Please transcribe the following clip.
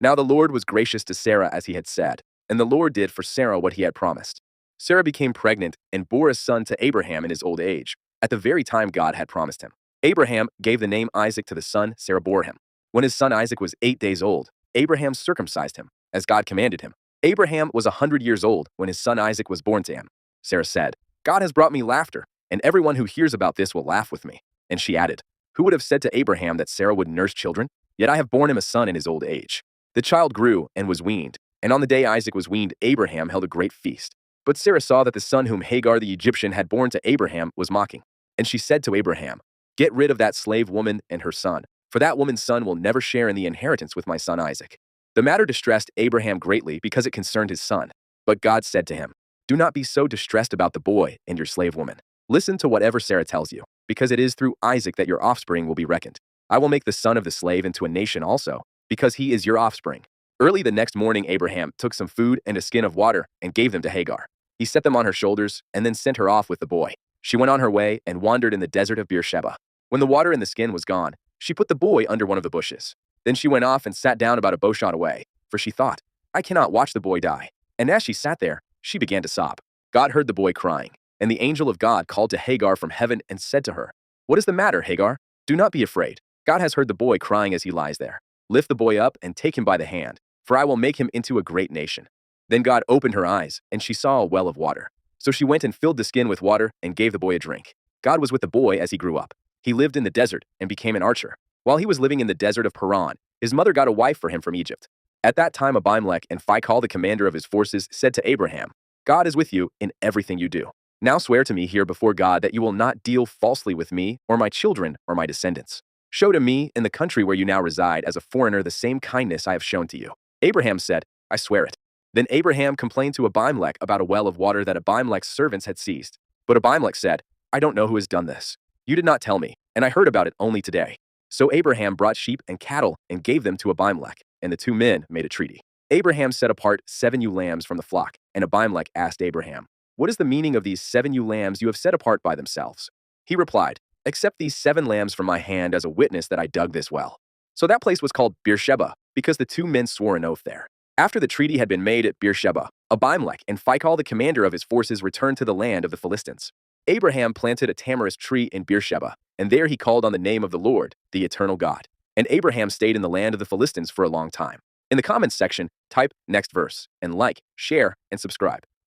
Now the Lord was gracious to Sarah as he had said, and the Lord did for Sarah what he had promised. Sarah became pregnant and bore a son to Abraham in his old age, at the very time God had promised him. Abraham gave the name Isaac to the son Sarah bore him. When his son Isaac was 8 days old, Abraham circumcised him, as God commanded him. Abraham was 100 years old when his son Isaac was born to him. Sarah said, "God has brought me laughter, and everyone who hears about this will laugh with me." And she added, "Who would have said to Abraham that Sarah would nurse children? Yet I have borne him a son in his old age." The child grew and was weaned, and on the day Isaac was weaned, Abraham held a great feast. But Sarah saw that the son whom Hagar the Egyptian had borne to Abraham was mocking. And she said to Abraham, "Get rid of that slave woman and her son, for that woman's son will never share in the inheritance with my son Isaac." The matter distressed Abraham greatly because it concerned his son. But God said to him, "Do not be so distressed about the boy and your slave woman. Listen to whatever Sarah tells you, because it is through Isaac that your offspring will be reckoned. I will make the son of the slave into a nation also, because he is your offspring." Early the next morning, Abraham took some food and a skin of water and gave them to Hagar. He set them on her shoulders and then sent her off with the boy. She went on her way and wandered in the desert of Beersheba. When the water in the skin was gone, she put the boy under one of the bushes. Then she went off and sat down about a bowshot away, for she thought, "I cannot watch the boy die." And as she sat there, she began to sob. God heard the boy crying, and the angel of God called to Hagar from heaven and said to her, "What is the matter, Hagar? Do not be afraid. God has heard the boy crying as he lies there. Lift the boy up and take him by the hand, for I will make him into a great nation." Then God opened her eyes, and she saw a well of water. So she went and filled the skin with water and gave the boy a drink. God was with the boy as he grew up. He lived in the desert and became an archer. While he was living in the desert of Paran, his mother got a wife for him from Egypt. At that time Abimelech and Phicol, the commander of his forces, said to Abraham, "God is with you in everything you do. Now swear to me here before God that you will not deal falsely with me or my children or my descendants. Show to me in the country where you now reside as a foreigner the same kindness I have shown to you." Abraham said, "I swear it." Then Abraham complained to Abimelech about a well of water that Abimelech's servants had seized. But Abimelech said, "I don't know who has done this. You did not tell me, and I heard about it only today." So Abraham brought sheep and cattle and gave them to Abimelech, and the two men made a treaty. Abraham set apart 7 ewe lambs from the flock, and Abimelech asked Abraham, "What is the meaning of these 7 ewe lambs you have set apart by themselves?" He replied, "Accept these 7 lambs from my hand as a witness that I dug this well." So that place was called Beersheba, because the two men swore an oath there. After the treaty had been made at Beersheba, Abimelech and Phicol, the commander of his forces, returned to the land of the Philistines. Abraham planted a tamarisk tree in Beersheba, and there he called on the name of the Lord, the eternal God. And Abraham stayed in the land of the Philistines for a long time. In the comments section, type next verse, and like, share, and subscribe.